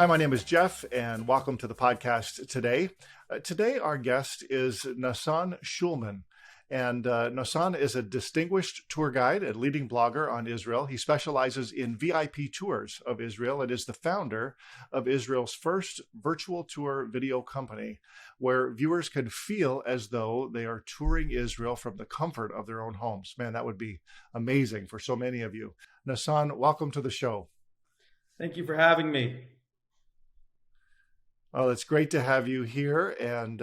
Hi, my name is Jeff, and welcome to the podcast today. Today, our guest is Nosson Shulman. And Nosson is a distinguished tour guide and leading blogger on Israel. He specializes in VIP tours of Israel and is the founder of Israel's first virtual tour video company, where viewers can feel as though they are touring Israel from the comfort of their own homes. Man, that would be amazing for so many of you. Nosson, welcome to the show. Thank you for having me. Well, it's great to have you here. And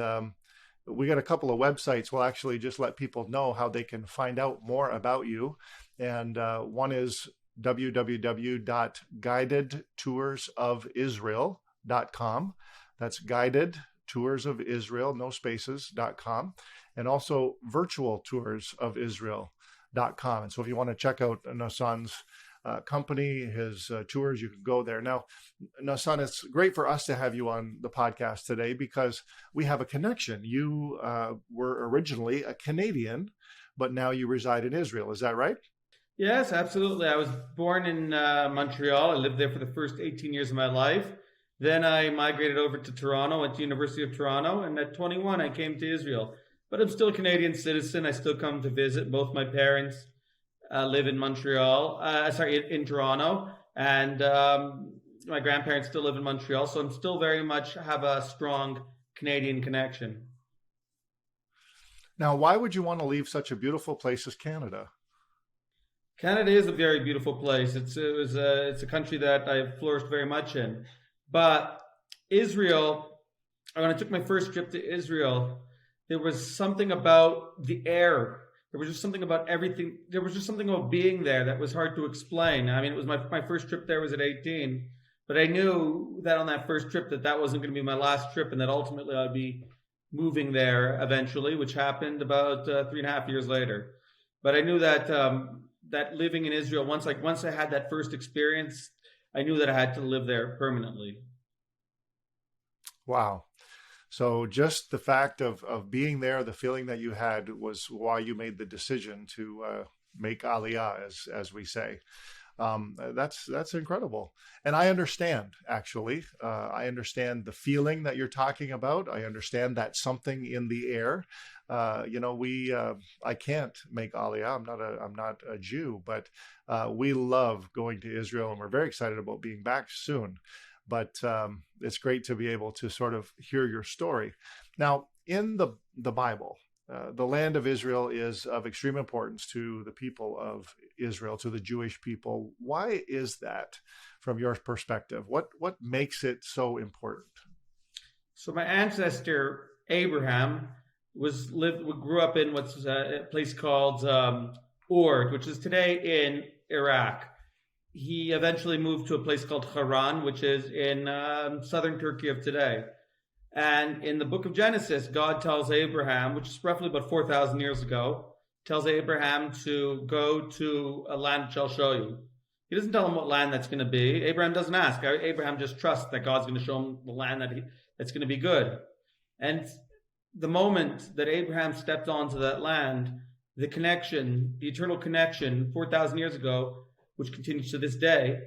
we got a couple of websites. We'll actually just let people know how they can find out more about you. And one is www.guidedtoursofisrael.com. That's guidedtoursofisrael, no spaces.com. And also virtualtoursofisrael.com. And so if you want to check out Nosson's company, his tours, you can go there. Now, Nosson, it's great for us to have you on the podcast today because we have a connection. You were originally a Canadian, but now you reside in Israel. Is that right? Yes, absolutely. I was born in Montreal. I lived there for the first 18 years of my life. Then I migrated over to Toronto, went to University of Toronto, and at 21, I came to Israel. But I'm still a Canadian citizen. I still come to visit. Both my parents live in in Toronto, and my grandparents still live in Montreal, so I'm still very much have a strong Canadian connection. Now, why would you want to leave such a beautiful place as Canada? Canada is a very beautiful place. It's a country that I've flourished very much in. But Israel, when I took my first trip to Israel, there was something about the air. There was just something about everything. There was just something about being there that was hard to explain. I mean, it was my first trip there was at 18, but I knew that on that first trip that wasn't going to be my last trip, and that ultimately I'd be moving there eventually, which happened about 3.5 years later. But I knew that that living in Israel, once I had that first experience, I knew that I had to live there permanently. Wow. So just the fact of being there, the feeling that you had was why you made the decision to make Aliyah, as we say. That's incredible. And I understand, actually. I understand the feeling that you're talking about. I understand that something in the air. I can't make Aliyah. I'm not a Jew, but we love going to Israel, and we're very excited about being back soon. But it's great to be able to sort of hear your story. Now, in the Bible, the land of Israel is of extreme importance to the people of Israel, to the Jewish people. Why is that from your perspective? What makes it so important? So my ancestor, Abraham, grew up in what's a place called Ur, which is today in Iraq. He eventually moved to a place called Haran, which is in southern Turkey of today. And in the book of Genesis, God tells Abraham, which is roughly about 4,000 years ago, tells Abraham to go to a land which I'll show you. He doesn't tell him what land that's going to be. Abraham doesn't ask. Abraham just trusts that God's going to show him the land that's going to be good. And the moment that Abraham stepped onto that land, the connection, the eternal connection, 4,000 years ago, which continues to this day,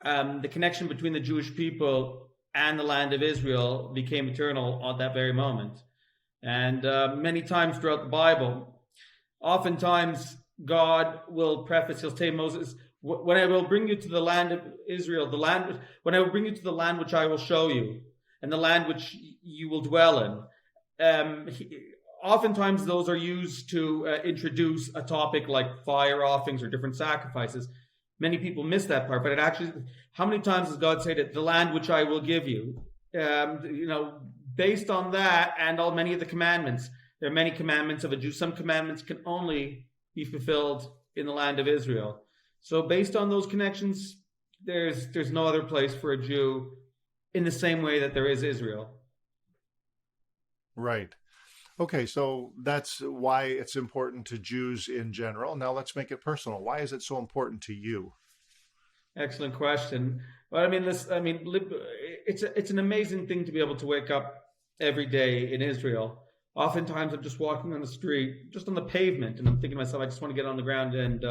the connection between the Jewish people and the land of Israel became eternal at that very moment. And many times throughout the Bible, oftentimes God will preface, he'll say, Moses, when I will bring you to the land of Israel, when I will bring you to the land which I will show you, and the land which you will dwell in. Oftentimes those are used to introduce a topic like fire offerings or different sacrifices. Many people miss that part, but it actually, how many times does God say that the land which I will give you? Based on that and all many of the commandments, there are many commandments of a Jew. Some commandments can only be fulfilled in the land of Israel. So based on those connections, there's no other place for a Jew in the same way that there is Israel. Right. Okay, so that's why it's important to Jews in general. Now let's make it personal. Why is it so important to you? Excellent question. Well, it's an amazing thing to be able to wake up every day in Israel. Oftentimes I'm just walking on the street, just on the pavement, and I'm thinking to myself, I just want to get on the ground and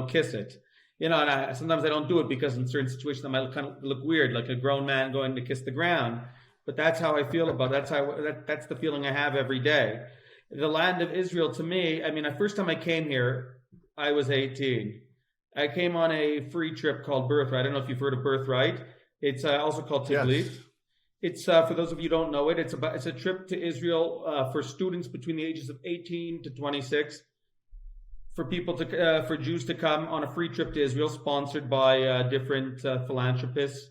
kiss it. And sometimes I don't do it because in certain situations I might kind of look weird, like a grown man going to kiss the ground. But that's how I feel about it. That's the feeling I have every day. The land of Israel to me, I mean, the first time I came here, I was 18. I came on a free trip called Birthright. I don't know if you've heard of Birthright. It's also called Tiglit. Yes. It's for those of you who don't know it. It's a trip to Israel for students between the ages of 18 to 26, for people to for Jews to come on a free trip to Israel, sponsored by different philanthropists,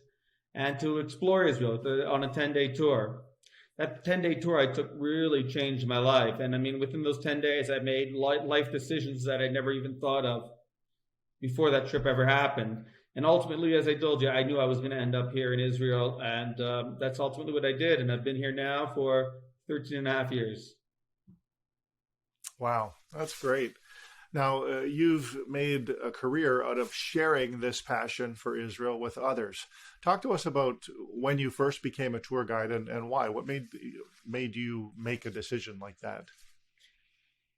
and to explore Israel on a 10-day tour. That 10-day tour I took really changed my life, and I mean, within those 10 days, I made life decisions that I never even thought of before that trip ever happened. And ultimately, as I told you, I knew I was going to end up here in Israel, and that's ultimately what I did. And I've been here now for 13 and a half years. Wow, that's great. Now, you've made a career out of sharing this passion for Israel with others. Talk to us about when you first became a tour guide and why. What made you make a decision like that?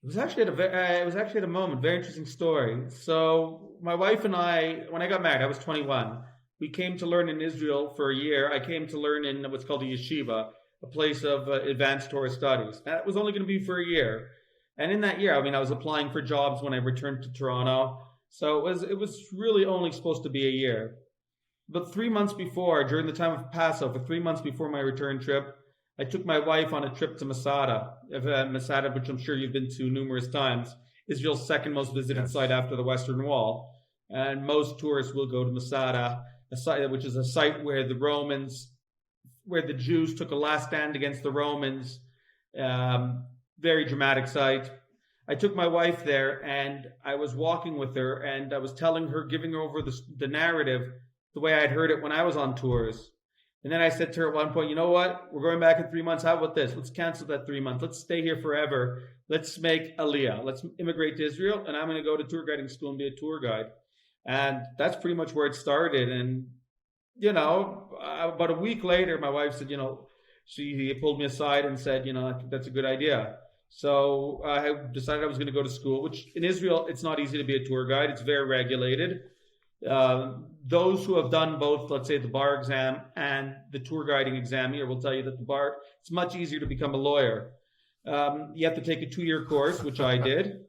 It was actually at a moment, very interesting story. So my wife and I, when I got married, I was 21. We came to learn in Israel for a year. I came to learn in what's called a yeshiva, a place of advanced Torah studies. That was only going to be for a year. And in that year, I mean, I was applying for jobs when I returned to Toronto. So it was really only supposed to be a year. But 3 months before, during the time of Passover, 3 months before my return trip, I took my wife on a trip to Masada, which I'm sure you've been to numerous times, Israel's second most visited site after the Western Wall. And most tourists will go to Masada, which is a site where the Jews took a last stand against the Romans. Very dramatic site. I took my wife there, and I was walking with her, and I was giving her over the narrative the way I had heard it when I was on tours. And then I said to her at one point, you know what? We're going back in 3 months. How about this? Let's cancel that 3 months. Let's stay here forever. Let's make Aliyah. Let's immigrate to Israel, and I'm going to go to tour guiding school and be a tour guide. And that's pretty much where it started. And, about a week later, my wife said, she pulled me aside and said, I think that's a good idea. So I decided I was going to go to school, which in Israel, it's not easy to be a tour guide. It's very regulated. Those who have done both, let's say the bar exam and the tour guiding exam here, will tell you that the bar, it's much easier to become a lawyer. You have to take a 2-year course, which I did.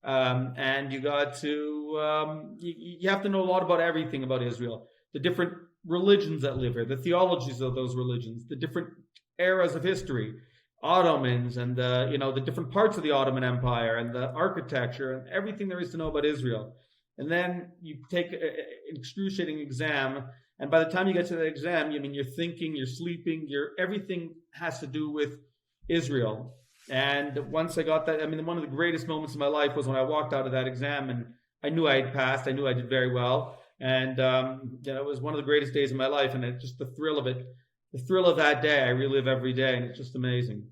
And you got to, you have to know a lot about everything about Israel, the different religions that live here, the theologies of those religions, the different eras of history, Ottomans, and the different parts of the Ottoman Empire, and the architecture, and everything there is to know about Israel. And then you take an excruciating exam, and by the time you get to that exam, you're thinking, you're sleeping, everything has to do with Israel. And once I got that, one of the greatest moments of my life was when I walked out of that exam, and I knew I had passed. I knew I did very well, and it was one of the greatest days of my life. And just the thrill of it, the thrill of that day, I relive every day, and it's just amazing.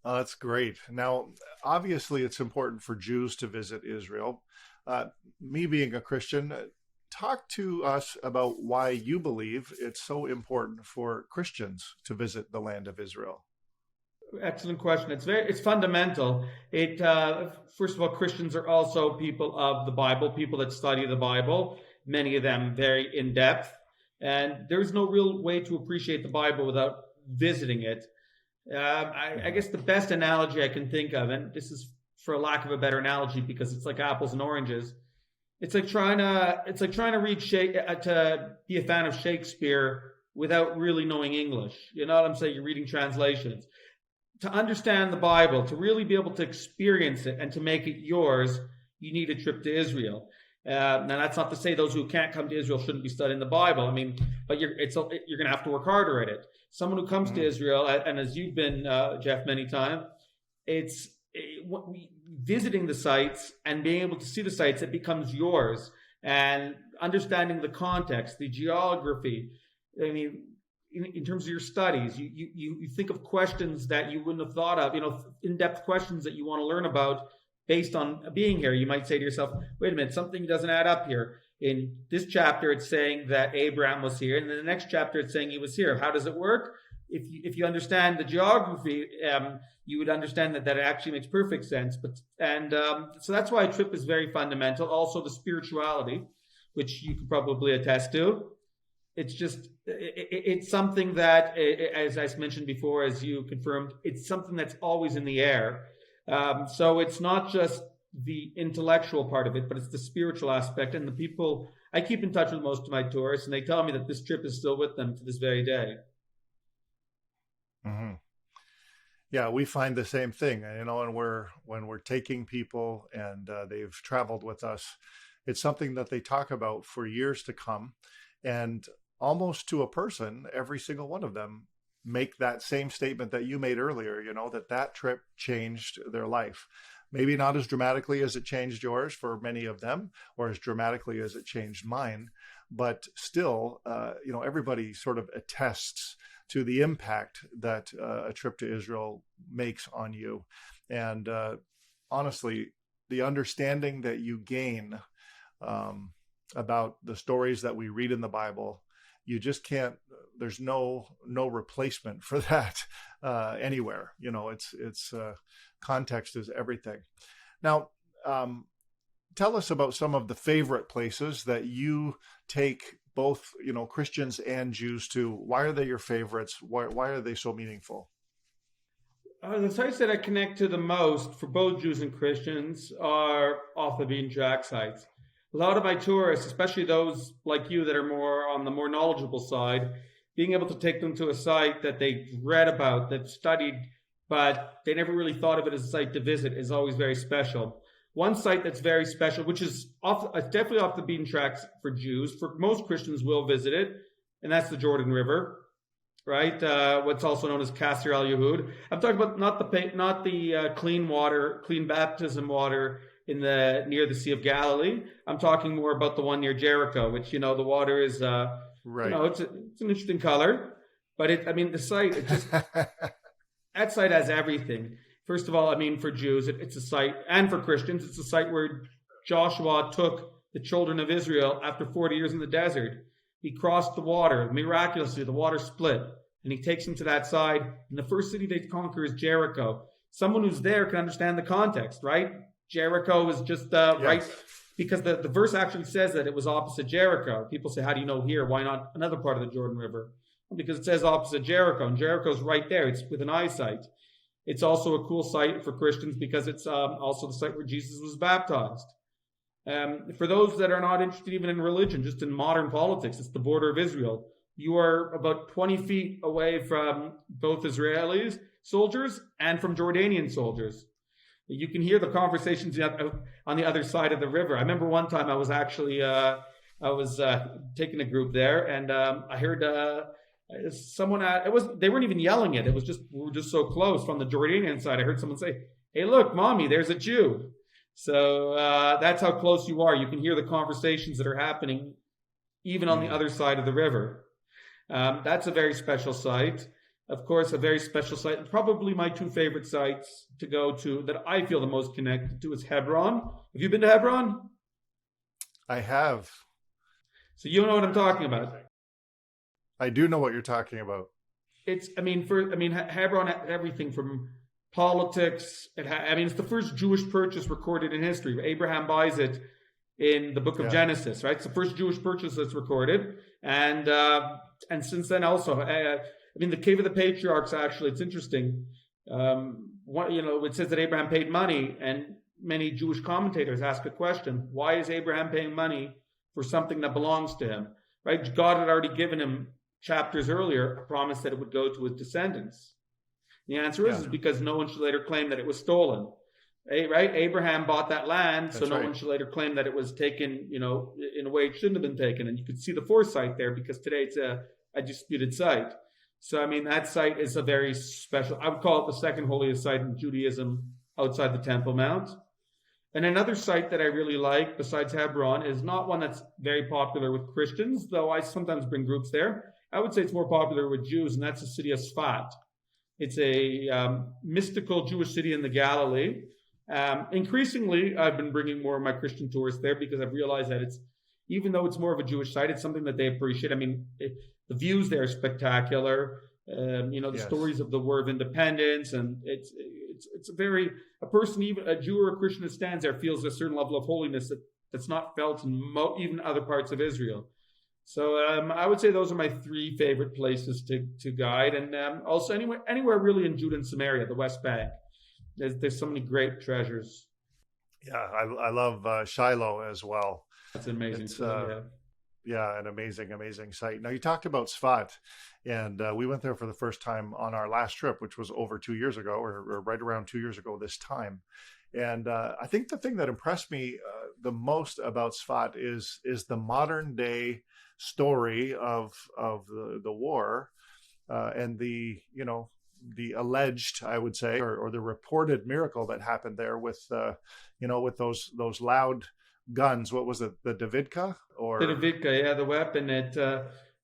Oh, that's great. Now, obviously, it's important for Jews to visit Israel. Me being a Christian, talk to us about why you believe it's so important for Christians to visit the land of Israel. Excellent question. It's fundamental. First of all, Christians are also people of the Bible, people that study the Bible, many of them very in depth. And there's no real way to appreciate the Bible without visiting it. I guess the best analogy I can think of, and this is for a lack of a better analogy because it's like apples and oranges. It's like trying to read to be a fan of Shakespeare without really knowing English. You know what I'm saying? You're reading translations. To understand the Bible, to really be able to experience it and to make it yours, you need a trip to Israel. Now, that's not to say those who can't come to Israel shouldn't be studying the Bible. But you're going to have to work harder at it. Someone who comes to Israel, and as you've been, Jeff, many times, visiting the sites and being able to see the sites, it becomes yours. And understanding the context, the geography. In terms of your studies, you think of questions that you wouldn't have thought of, in-depth questions that you want to learn about based on being here. You might say to yourself, wait a minute, something doesn't add up here. In this chapter, it's saying that Abraham was here. And in the next chapter, it's saying he was here. How does it work? if you understand the geography, you would understand that it actually makes perfect sense. So that's why a trip is very fundamental. Also, the spirituality, which you could probably attest to. It's something that, as I mentioned before, as you confirmed, it's something that's always in the air. So it's not just the intellectual part of it, but it's the spiritual aspect. And the people, I keep in touch with most of my tourists, and they tell me that this trip is still with them to this very day. Hmm. Yeah, we find the same thing, and when we're taking people and they've traveled with us, it's something that they talk about for years to come, and almost to a person, every single one of them make that same statement that you made earlier. That trip changed their life. Maybe not as dramatically as it changed yours for many of them, or as dramatically as it changed mine, but still, everybody sort of attests to the impact that a trip to Israel makes on you. And honestly, the understanding that you gain about the stories that we read in the Bible, you just can't. There's no replacement for that anywhere. It's context is everything. Now, tell us about some of the favorite places that you take both, Christians and Jews to. Why are they your favorites? Why are they so meaningful? The sites that I connect to the most for both Jews and Christians are off the beaten track sites. A lot of my tourists, especially those like you that are more on the more knowledgeable side, being able to take them to a site that they've read about, they've studied, but they never really thought of it as a site to visit is always very special. One site that's very special, which is definitely off the beaten tracks for Jews, for most Christians will visit it, and that's the Jordan River, right? What's also known as Qasr al Yahud. I'm talking about not the clean water, clean baptism water near the Sea of Galilee. I'm talking more about the one near Jericho, which the water is Right. it's an interesting color, but the site that site has everything. First of all, for Jews, it's a site, and for Christians, it's a site where Joshua took the children of Israel after 40 years in the desert. He crossed the water. Miraculously, the water split, and he takes them to that side. And the first city they conquer is Jericho. Someone who's there can understand the context, right? Jericho is just right, Yes. because the verse actually says that it was opposite Jericho. People say, how do you know here? Why not another part of the Jordan River? Because it says opposite Jericho, and Jericho's right there. It's with an eyesight. It's also a cool site for Christians because it's also the site where Jesus was baptized. For those that are not interested even in religion, just in modern politics, it's the border of Israel. You are about 20 feet away from both Israeli soldiers and from Jordanian soldiers. You can hear the conversations on the other side of the river. I remember one time I was actually taking a group there, and I heard someone. They weren't even yelling it. It was just we were just so close from the Jordanian side. I heard someone say, "Hey, look, mommy, there's a Jew." So that's how close you are. You can hear the conversations that are happening even on the other side of the river. That's a very special site. Of course, a very special site. Probably my two favorite sites to go to that I feel the most connected to is Hebron. Have you been to Hebron? I have. So you know what I'm talking about. I do know what you're talking about. Hebron had everything from politics. It's the first Jewish purchase recorded in history. Abraham buys it in the book of Genesis, right? It's the first Jewish purchase that's recorded, and since then also, the Cave of the Patriarchs. Actually, it's interesting. It says that Abraham paid money, and many Jewish commentators ask a question: why is Abraham paying money for something that belongs to him? Right? God had already given him chapters earlier a promise that it would go to his descendants. The answer is because no one should later claim that it was stolen. Right? Abraham bought that land, so no one should later claim that it was taken, in a way it shouldn't have been taken. And you could see the foresight there, because today it's a disputed site. So, that site is a very special, I would call it the second holiest site in Judaism outside the Temple Mount. And another site that I really like, besides Hebron, is not one that's very popular with Christians, though I sometimes bring groups there. I would say it's more popular with Jews, and that's the city of Sfat. It's a mystical Jewish city in the Galilee. Increasingly, I've been bringing more of my Christian tourists there because I've realized that even though it's more of a Jewish site, it's something that they appreciate. The views there are spectacular. The Yes. stories of the War of Independence, and it's a very a person, even a Jew or a Christian that stands there, feels a certain level of holiness that's not felt in even other parts of Israel. So I would say those are my three favorite places to guide, and also anywhere really in Judah and Samaria, the West Bank. There's so many great treasures. Yeah, I love Shiloh as well. That's an amazing It's city. Yeah, yeah, an amazing, amazing site. Now you talked about Sfat, and we went there for the first time on our last trip, which was over 2 years ago, or right around 2 years ago this time. And I think the thing that impressed me the most about Sfat is the modern day story of the war and the the alleged, I would say, or the reported miracle that happened there with with those loud guns. What was it, the Davidka the or Davidka, yeah, the weapon. It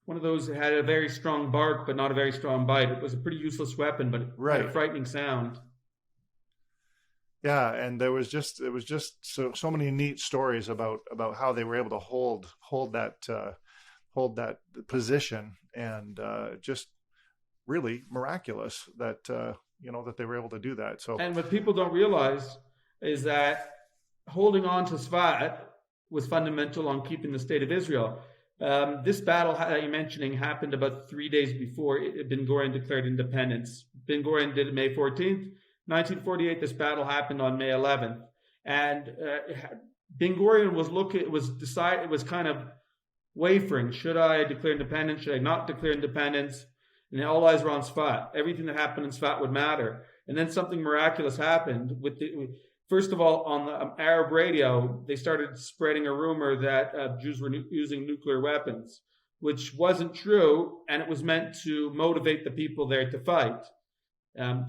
one of those that had a very strong bark, but not a very strong bite. It was a pretty useless weapon, but it had a right? frightening sound. Yeah, and it was just so many neat stories about how they were able to hold that position, and just really miraculous that that they were able to do that. So And what people don't realize is that holding on to Sfat was fundamental on keeping the state of Israel. This battle that you're mentioning happened about 3 days before Ben Gurion declared independence. Ben Gurion did it May 14th, 1948. This battle happened on May 11th, and Ben Gurion was kind of wavering. Should I declare independence? Should I not declare independence? And all eyes were on Sfat. Everything that happened in Sfat would matter. And then something miraculous happened. First of all, on the Arab radio, they started spreading a rumor that Jews were using nuclear weapons, which wasn't true, and it was meant to motivate the people there to fight. Um,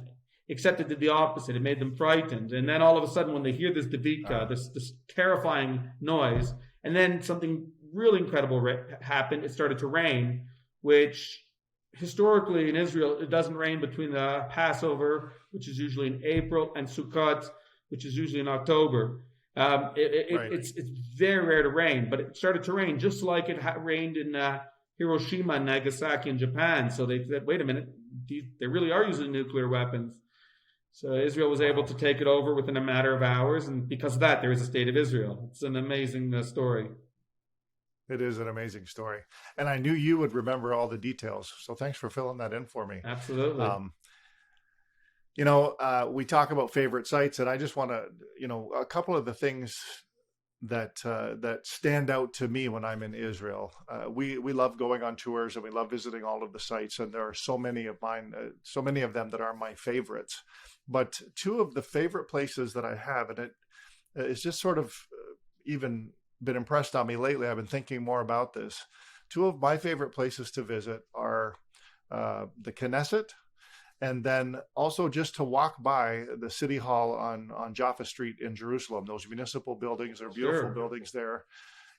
Except it did the opposite. It made them frightened. And then all of a sudden, when they hear this Davidka, this terrifying noise, and then something really incredible happened. It started to rain, which historically in Israel, it doesn't rain between the Passover, which is usually in April, and Sukkot, which is usually in October. right, It's very rare to rain, but it started to rain just like it rained in Hiroshima and Nagasaki in Japan. So they said, wait a minute, they really are using nuclear weapons. So Israel was able wow. to take it over within a matter of hours, and because of that, there is a state of Israel. It's an amazing story. It is an amazing story, and I knew you would remember all the details. So thanks for filling that in for me. Absolutely. Um, we talk about favorite sites, and I just want to, a couple of the things that stand out to me when I'm in Israel. We love going on tours, and we love visiting all of the sites, and there are so many of mine, so many of them that are my favorites. But two of the favorite places that I have, and it's just sort of even been impressed on me lately. I've been thinking more about this. Two of my favorite places to visit are the Knesset, and then also just to walk by the City Hall on Jaffa Street in Jerusalem. Those municipal buildings are beautiful Sure. buildings there.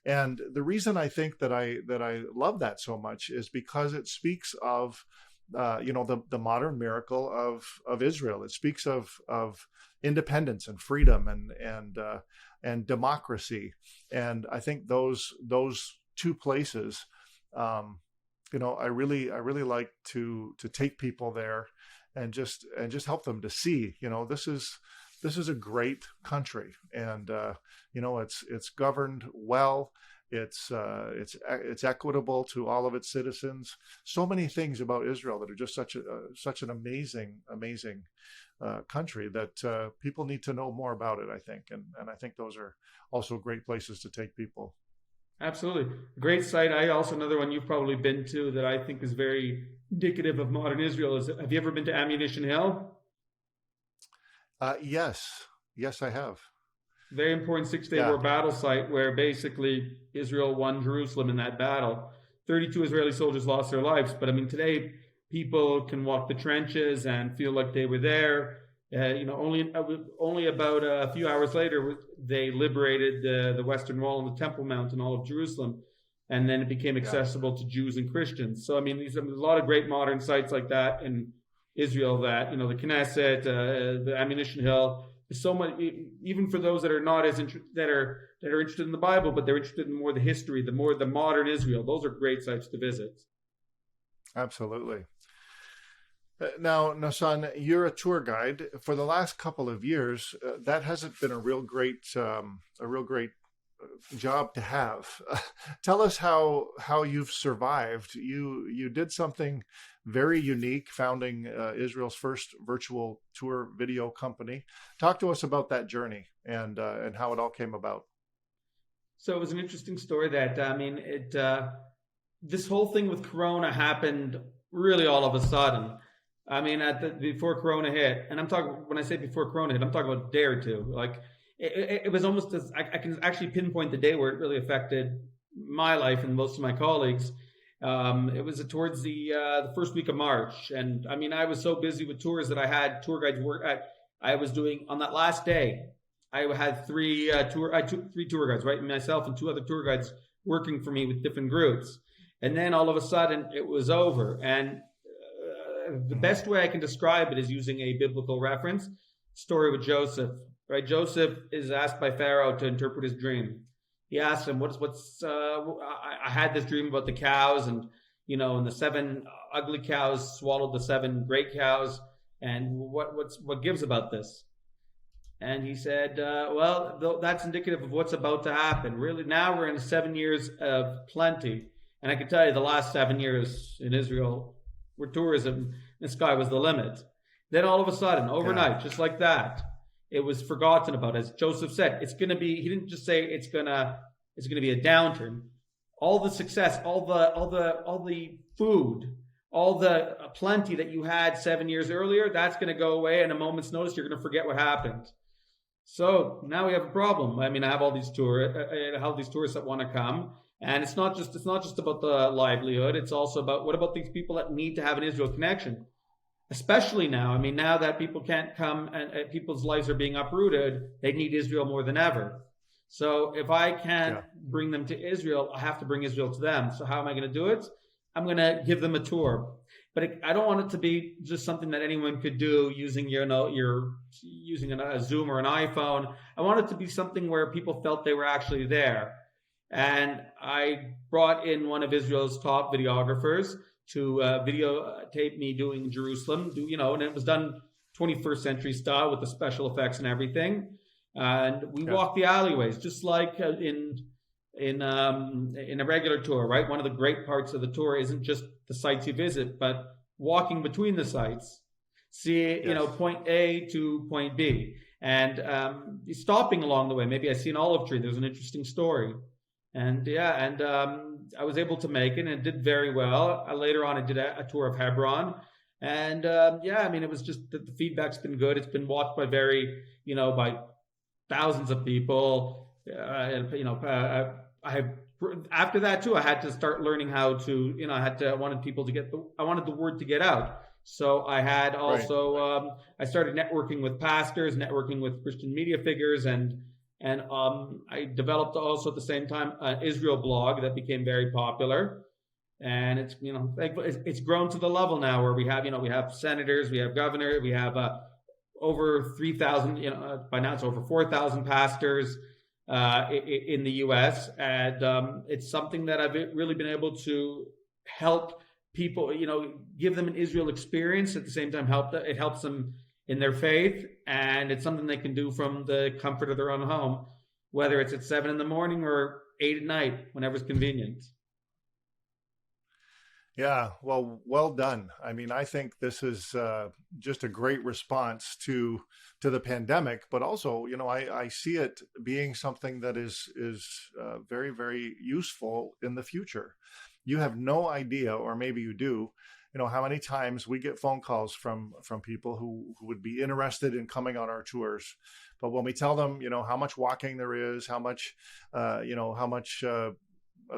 And the reason I think that I love that so much is because it speaks of the modern miracle of Israel. It speaks of independence and freedom and democracy. And I think those two places, I really like to take people there and just help them to see, this is a great country, and it's governed well. It's equitable to all of its citizens. So many things about Israel that are just such an amazing country that people need to know more about it. I think, and I think those are also great places to take people. Absolutely. Great site. I also, another one you've probably been to that I think is very indicative of modern Israel is, have you ever been to Ammunition Hill? Yes, I have. Very important Six-Day Yeah, War battle site where basically Israel won Jerusalem in that battle. 32 Israeli soldiers lost their lives. But I mean, today people can walk the trenches and feel like they were there. Only about a few hours later, they liberated the Western Wall and the Temple Mount and all of Jerusalem. And then it became yeah, accessible to Jews and Christians. So, I mean, there's a lot of great modern sites like that in Israel that, the Knesset, the Ammunition Hill. There's so much, even for those that are not as that are interested in the Bible, but they're interested in more the history, the modern Israel. Those are great sites to visit. absolutely. Now, Nasan, you're a tour guide. For the last couple of years, that hasn't been a real great job to have. Tell us how you've survived. You did something very unique, founding Israel's first virtual tour video company. Talk to us about that journey and how it all came about. So it was an interesting story that, I mean, this whole thing with Corona happened really all of a sudden. I mean, before Corona hit, and I'm talking when I say before Corona hit, I'm talking about a day or two. Like it was almost as I can actually pinpoint the day where it really affected my life and most of my colleagues. It was towards the first week of March, and I mean, I was so busy with tours that I had tour guides work. I was doing on that last day. I had I took three tour guides, right? Myself and two other tour guides working for me with different groups. And then all of a sudden it was over. And the Hmm. best way I can describe it is using a biblical reference story with Joseph, right? Joseph is asked by Pharaoh to interpret his dream. He asks him, I had this dream about the cows and, and the seven ugly cows swallowed the seven great cows. And what gives about this? And he said, well, that's indicative of what's about to happen. Really, now we're in 7 years of plenty. And I can tell you the last 7 years in Israel where tourism, the sky was the limit. Then all of a sudden, Yeah. overnight, just like that, it was forgotten about. As Joseph said, he didn't just say it's gonna be a downturn. All the success, all the food, all the plenty that you had 7 years earlier, that's going to go away in a moment's notice. You're going to forget what happened. So now we have a problem. I mean, I have all these tourists that want to come, and it's not just about the livelihood. It's also about what about these people that need to have an Israel connection, especially now. I mean, now that people can't come and people's lives are being uprooted, they need Israel more than ever. So if I can't Yeah. bring them to Israel, I have to bring Israel to them. So how am I going to do it? I'm going to give them a tour, but I don't want it to be just something that anyone could do using your using a Zoom or an iPhone. I want it to be something where people felt they were actually there. And I brought in one of Israel's top videographers to videotape me doing Jerusalem, and it was done 21st century style with the special effects and everything. And we Yeah. walked the alleyways just like in a regular tour, right? One of the great parts of the tour isn't just the sites you visit, but walking between the sites, see, Yes. point A to point B, and stopping along the way. Maybe I see an olive tree. There's an interesting story, and yeah, and I was able to make it, and it did very well. Later on, I did a tour of Hebron, and yeah, I mean, it was just the feedback's been good. It's been watched by by thousands of people. I after that too, I had to start learning how to, I wanted people to I wanted the word to get out. So I had Right. also, I started networking with pastors, networking with Christian media figures, and I developed also at the same time an Israel blog that became very popular. And it's grown to the level now where we have senators, we have governor, we have over 3,000, by now it's over 4,000 pastors in the U.S. And it's something that I've really been able to help people, give them an Israel experience. At the same time, it helps them in their faith, and it's something they can do from the comfort of their own home, whether it's at 7 in the morning or 8 at night, whenever's convenient. Yeah, well done. I mean, I think this is just a great response to the pandemic, but also, I see it being something that is very, very useful in the future. You have no idea, or maybe you do, how many times we get phone calls from people who would be interested in coming on our tours, but when we tell them, how much walking there is, how much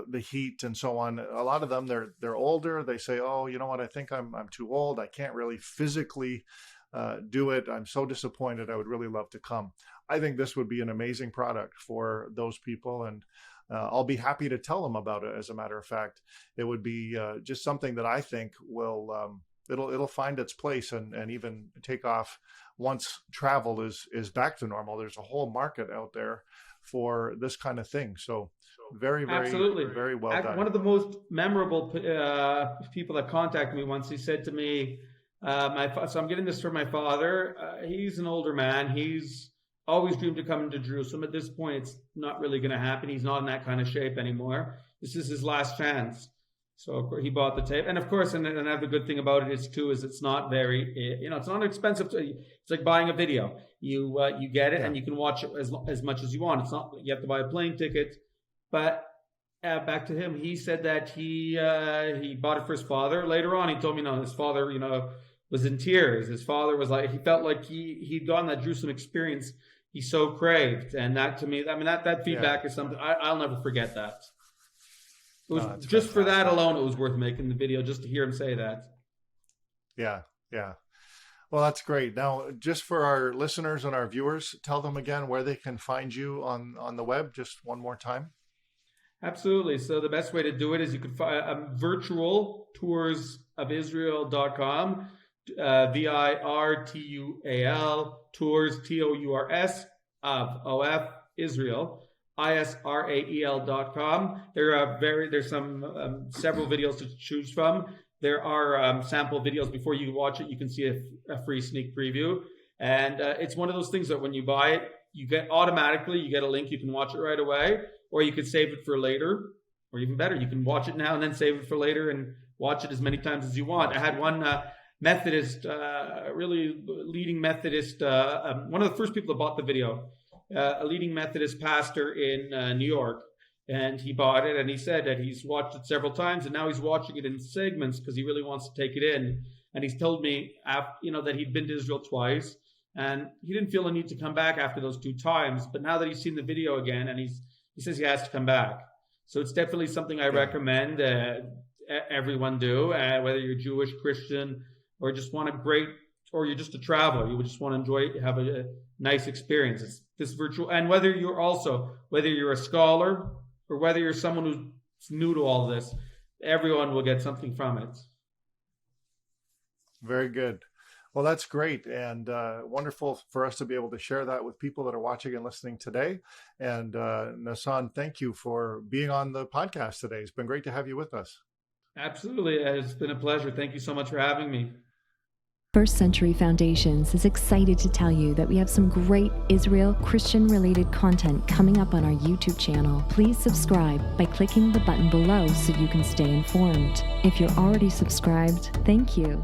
the heat and so on. A lot of them, they're older. They say, "Oh, you know what? I think I'm too old. I can't really physically do it. I'm so disappointed. I would really love to come." I think this would be an amazing product for those people, and I'll be happy to tell them about it. As a matter of fact, it would be just something that I think will it'll find its place and even take off once travel is back to normal. There's a whole market out there for this kind of thing. So very, very, Absolutely. very well One done. of the most memorable people that contacted me once, he said to me, So I'm getting this from my father. He's an older man. He's always dreamed of coming to Jerusalem. At this point, it's not really going to happen. He's not in that kind of shape anymore. This is his last chance. So of course, he bought the tape, and of course, and another good thing about it is too is it's not very, it's not expensive. It's like buying a video. You get it, and you can watch it as much as you want. It's not you have to buy a plane ticket. But back to him, he said that he bought it for his father. Later on, he told me, no, his father, was in tears. His father was like, he felt like he'd gotten that Jerusalem experience he so craved, and that to me, I mean, that feedback is something I'll never forget. That. It was just fantastic. For that alone, it was worth making the video just to hear him say that. Yeah, yeah. Well, that's great. Now, just for our listeners and our viewers, tell them again where they can find you on the web, just one more time. Absolutely. So the best way to do it is you can find virtualtoursofisrael.com, VIRTUAL, tours, TOURS, of Israel. ISRAEL.com. There's several videos to choose from. There are sample videos before you watch it. You can see a free sneak preview, and it's one of those things that when you buy it, you get a link. You can watch it right away, or you could save it for later, or even better, you can watch it now and then save it for later and watch it as many times as you want. I had one Methodist, really leading Methodist, one of the first people that bought the video. A leading Methodist pastor in New York, and he bought it, and he said that he's watched it several times, and now he's watching it in segments because he really wants to take it in. And he's told me, that he'd been to Israel twice, and he didn't feel a need to come back after those 2 times. But now that he's seen the video again, and he says he has to come back. So it's definitely something I recommend everyone do, whether you're Jewish, Christian, or just want or you're just a traveler, you would just want to have a nice experience. It's this virtual, and whether you're a scholar or whether you're someone who's new to all this, everyone will get something from it. Very good. Well, that's great, and wonderful for us to be able to share that with people that are watching and listening today. And Nosson, thank you for being on the podcast today. It's been great to have you with us. Absolutely. It's been a pleasure. Thank you so much for having me. First Century Foundations is excited to tell you that we have some great Israel Christian-related content coming up on our YouTube channel. Please subscribe by clicking the button below so you can stay informed. If you're already subscribed, thank you.